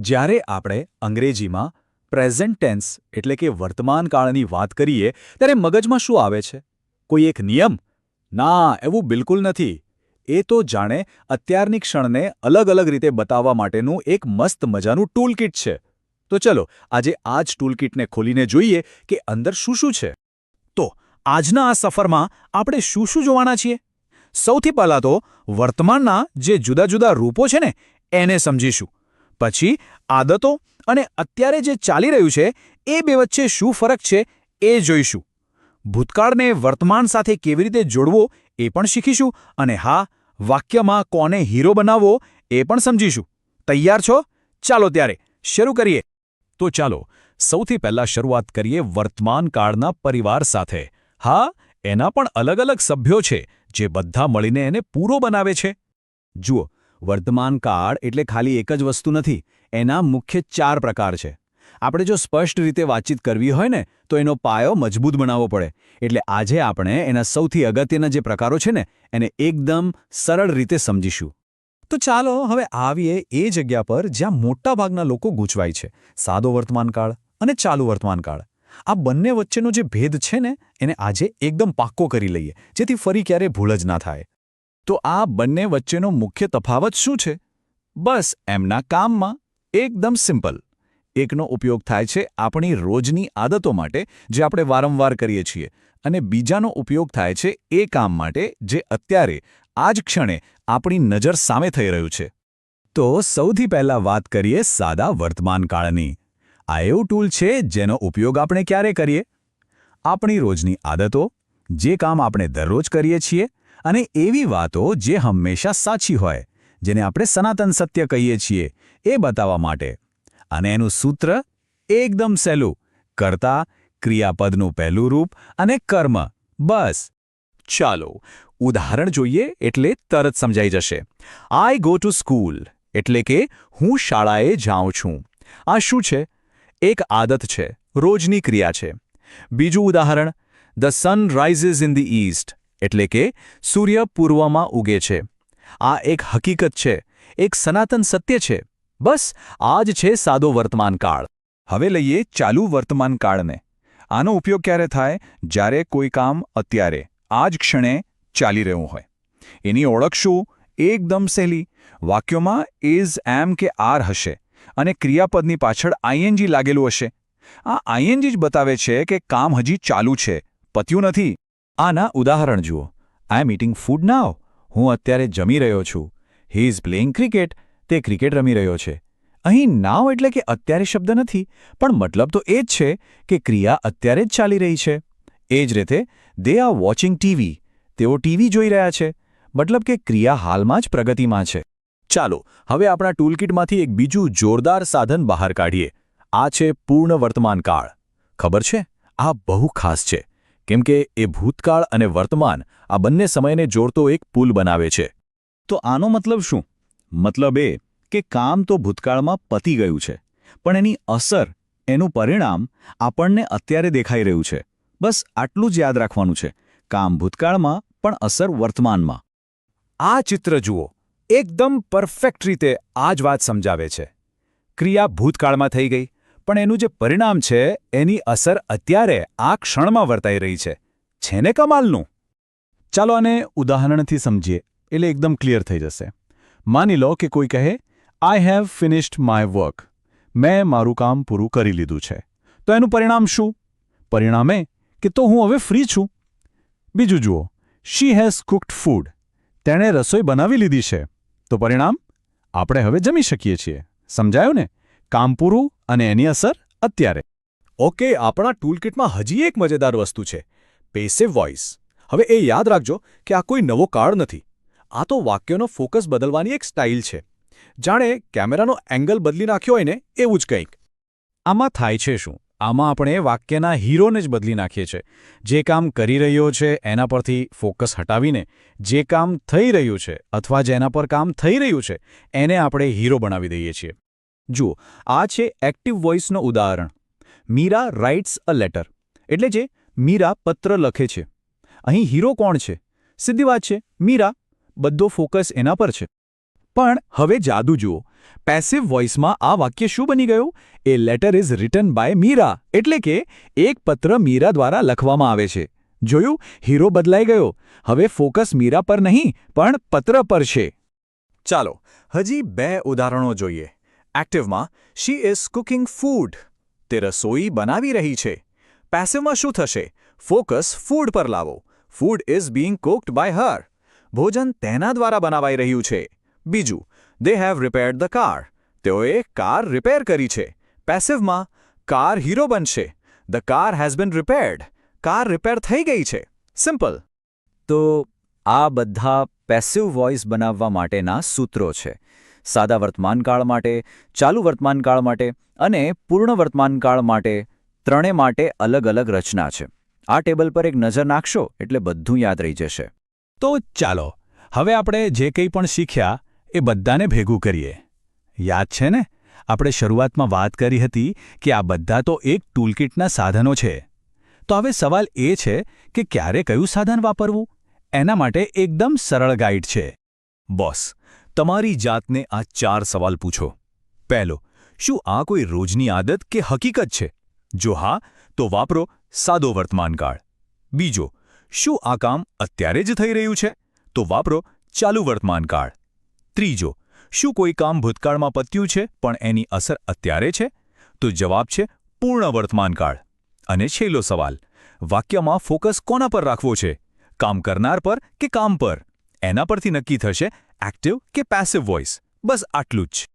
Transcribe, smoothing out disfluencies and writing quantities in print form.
જ્યારે આપણે અંગ્રેજીમાં પ્રેઝન્ટ ટેન્સ એટલે કે વર્તમાનકાળની વાત કરીએ ત્યારે મગજમાં શું આવે છે? કોઈ એક નિયમ? ના, એવું બિલકુલ નથી. એ તો જાણે અત્યારની ક્ષણને અલગ અલગ રીતે બતાવવા માટેનું એક મસ્ત મજાનું ટૂલકિટ છે. તો ચલો આજે આ જ ટૂલકિટને ખોલીને જોઈએ કે અંદર શું શું છે. તો આજના આ સફરમાં આપણે શું શું જોવાના છીએ? સૌથી પહેલાં તો વર્તમાનના જે જુદા જુદા રૂપો છે ને એને સમજીશું. પછી આદતો અને અત્યારે જે ચાલી રહ્યું છે એ બે વચ્ચે શું ફરક છે એ જોઈશું. ભૂતકાળને વર્તમાન સાથે કેવી રીતે જોડવો એ પણ શીખીશું અને હા, વાક્યમાં કોને હીરો બનાવવો એ પણ સમજીશું. તૈયાર છો? ચાલો ત્યારે શરૂ કરીએ. તો ચાલો સૌથી પહેલા શરૂઆત કરીએ વર્તમાન કાળના પરિવાર સાથે. હા, એના પણ અલગ અલગ સભ્યો છે જે બધા મળીને એને પૂરો બનાવે છે. જુઓ, વર્તમાન કાળ એટલે ખાલી એક જ વસ્તુ નથી, એના મુખ્ય 4 પ્રકાર છે. આપણે જો સ્પષ્ટ રીતે વાતચીત કરવી હોય ને તો એનો પાયો મજબૂત બનાવવો પડે. એટલે આજે આપણે એના સૌથી અગત્યના જે પ્રકારો છે ને એને એકદમ સરળ રીતે સમજીશું. તો ચાલો હવે આવીએ એ જગ્યા પર જ્યાં મોટાભાગના લોકો ગૂંચવાય છે: સાદો વર્તમાનકાળ અને ચાલુ વર્તમાનકાળ. આ બંને વચ્ચેનો જે ભેદ છે ને એને આજે એકદમ પાક્કો કરી લઈએ, જેથી ફરી ક્યારે ભૂલ જ ના થાય. તો આ બંને વચ્ચેનો મુખ્ય તફાવત શું છે? બસ એમના કામમાં. એકદમ સિમ્પલ. એકનો ઉપયોગ થાય છે આપણી રોજની આદતો માટે, જે આપણે વારંવાર કરીએ છીએ, અને બીજાનો ઉપયોગ થાય છે એ કામ માટે જે અત્યારે આ જ ક્ષણે આપણી નજર સામે થઈ રહ્યું છે. તો સૌથી પહેલા વાત કરીએ સાદા વર્તમાનકાળની. આ એવું ટૂલ છે જેનો ઉપયોગ આપણે ક્યારે કરીએ? આપણી રોજની આદતો, જે કામ આપણે દરરોજ કરીએ છીએ, અને એવી વાતો જે હંમેશા સાચી હોય, જેને આપણે સનાતન સત્ય કહીએ છીએ, એ બતાવવા માટે. અને એનું સૂત્ર એકદમ સહેલું: કર્તા, ક્રિયાપદનું પહેલું રૂપ અને કર્મ. બસ. ચાલો ઉદાહરણ જોઈએ એટલે તરત સમજાઈ જશે. આઈ ગો ટુ સ્કૂલ એટલે કે હું શાળાએ જાઉં છું. આ શું છે? એક આદત છે, રોજની ક્રિયા છે. બીજું ઉદાહરણ: the sun rises in the east એટલે કે સૂર્ય પૂર્વમાં ઉગે છે. આ એક હકીકત છે, એક સનાતન સત્ય છે. બસ આ જ છે સાદો વર્તમાનકાળ. હવે લઈએ ચાલુ વર્તમાનકાળને. આનો ઉપયોગ ક્યારે થાય? જ્યારે કોઈ કામ અત્યારે આ જ ક્ષણે ચાલી રહ્યું હોય. એની ઓળખ શું? એકદમ સહેલી. વાક્યોમાં ઇઝ, એમ કે આર હશે અને ક્રિયાપદની પાછળ આઈએનજી લાગેલું હશે. આ આઈએનજી જ બતાવે છે કે કામ હજી ચાલુ છે, પત્યું નથી. આના ઉદાહરણ જુઓ. આઈ એમ ઇટિંગ ફૂડ નાઉ. હું અત્યારે જમી રહ્યો છું. He is playing cricket. તે ક્રિકેટ રમી રહ્યો છે. અહીં નાવ એટલે કે અત્યારે શબ્દ નથી, પણ મતલબ તો એ જ છે કે ક્રિયા અત્યારે જ ચાલી રહી છે. એ જ રીતે દે આર વોચિંગ ટીવી. તેઓ ટીવી જોઈ રહ્યા છે. મતલબ કે ક્રિયા હાલમાં જ પ્રગતિમાં છે. ચાલો હવે આપણા ટૂલકિટમાંથી એક બીજું જોરદાર સાધન બહાર કાઢીએ. આ છે પૂર્ણ વર્તમાનકાળ. ખબર છે, આ બહુ ખાસ છે, કેમ કે એ ભૂતકાળ અને વર્તમાન આ બંને સમયને જોડતો એક પુલ બનાવે છે. તો આનો મતલબ શું? મતલબ એ કે કામ તો ભૂતકાળમાં પતી ગયું છે, પણ એની અસર, એનું પરિણામ આપણને અત્યારે દેખાઈ રહ્યું છે. બસ આટલું જ યાદ રાખવાનું છે. કામ ભૂતકાળમાં, પણ અસર વર્તમાનમાં. આ ચિત્ર જુઓ. એકદમ પરફેક્ટ રીતે આ જ વાત સમજાવે છે. ક્રિયા ભૂતકાળમાં થઈ ગઈ, પણ એનું જે પરિણામ છે એની અસર અત્યારે આ ક્ષણમાં વર્તાઈ રહી છે. છે ને કમાલનું? ચાલો આને ઉદાહરણથી સમજીએ એટલે એકદમ ક્લિયર થઈ જશે. માની લો કે કોઈ કહે, I have finished my work. મેં મારું કામ પૂરું કરી લીધું છે. તો એનું પરિણામ શું? પરિણામ એ કે તો હું હવે ફ્રી છું. બીજું જુઓ. She has cooked food. તેણે રસોઈ બનાવી લીધી છે. તો પરિણામ? આપણે હવે જમી શકીએ છીએ. સમજાયું ને? કામ પૂરું અને એની અસર અત્યારે. ઓકે, આપણા ટૂલકિટમાં હજી એક મજેદાર વસ્તુ છે: પેસિવ વોઇસ. હવે એ યાદ રાખજો કે આ કોઈ નવો કાળ નથી. આ તો વાક્યનો ફોકસ બદલવાની એક સ્ટાઇલ છે. જાણે કેમેરાનો એંગલ બદલી નાખ્યો હોય ને એવું જ કંઈક. આમાં થાય છે શું? આમાં આપણે વાક્યના હીરોને જ બદલી નાખીએ છીએ. જે કામ કરી રહ્યો છે એના પરથી ફોકસ હટાવીને જે કામ થઈ રહ્યું છે અથવા જેના પર કામ થઈ રહ્યું છે એને આપણે હીરો બનાવી દઈએ છીએ. જુઓ, આ છે એક્ટિવ વોઇસનો ઉદાહરણ. મીરા રાઇટ્સ અ લેટર એટલે જે મીરા પત્ર લખે છે. અહીં હીરો કોણ છે? સીધી વાત છે, મીરા. બધો ફોકસ એના પર છે. પણ હવે જાદુ જુઓ. પેસિવ વોઇસમાં આ વાક્ય શું બની ગયું? A letter is written by Meera, એટલે કે એક પત્ર મીરા દ્વારા લખવામાં આવે છે. જોયું? હીરો બદલાઈ ગયો. હવે ફોકસ મીરા પર નહીં પણ પત્ર પર છે. ચાલો હજી 2 ઉદાહરણો જોઈએ. એક્ટિવમાં શી ઇઝ કુકિંગ ફૂડ. તે રસોઈ બનાવી રહી છે. પેસિવમાં શું થશે? ફોકસ ફૂડ પર લાવો. Food is being cooked by her. ભોજન તેના દ્વારા બનાવાઈ રહ્યું છે. બીજું, દે હેવ રિપેર્ડ ધ કાર. તેઓએ કાર રિપેર કરી છે. પેસિવમાં કાર હીરો બનશે. The car has been રિપેર્ડ. Car repair થઈ ગઈ છે. સિમ્પલ. તો આ બધા પેસિવ વોઇસ બનાવવા માટેના સૂત્રો છે. સાદા વર્તમાનકાળ માટે, ચાલુ વર્તમાનકાળ માટે અને પૂર્ણ વર્તમાનકાળ માટે, ત્રણે માટે અલગ અલગ રચના છે. આ ટેબલ પર એક નજર નાખશો એટલે બધું યાદ રહી જશે. તો ચાલો હવે આપણે જે કંઈ પણ શીખ્યા એ બધાને ભેગું કરીએ. યાદ છે ને, આપણે શરૂઆતમાં વાત કરી હતી કે આ બધા તો એક ટૂલકિટના સાધનો છે. તો હવે સવાલ એ છે કે ક્યારે કયું સાધન વાપરવું? એના માટે એકદમ સરળ ગાઈડ છે. બોસ, તમારી જાતને આ 4 સવાલ પૂછો. પહેલો, શું આ કોઈ રોજની આદત કે હકીકત છે? જો હા, તો વાપરો સાદો વર્તમાનકાળ. બીજો, શું આ કામ અત્યારે જ થઈ રહ્યું છે? તો વાપરો ચાલુ વર્તમાનકાળ. ત્રીજો, શું કોઈ કામ ભૂતકાળમાં પત્યું છે પણ એની અસર અત્યારે છે? તો જવાબ છે પૂર્ણ વર્તમાનકાળ. અને છેલ્લો સવાલ, વાક્યમાં ફોકસ કોના પર રાખવો છે? કામ કરનાર પર કે કામ પર? એના પરથી નક્કી થશે એક્ટિવ કે પેસિવ વોઇસ. બસ આટલું જ.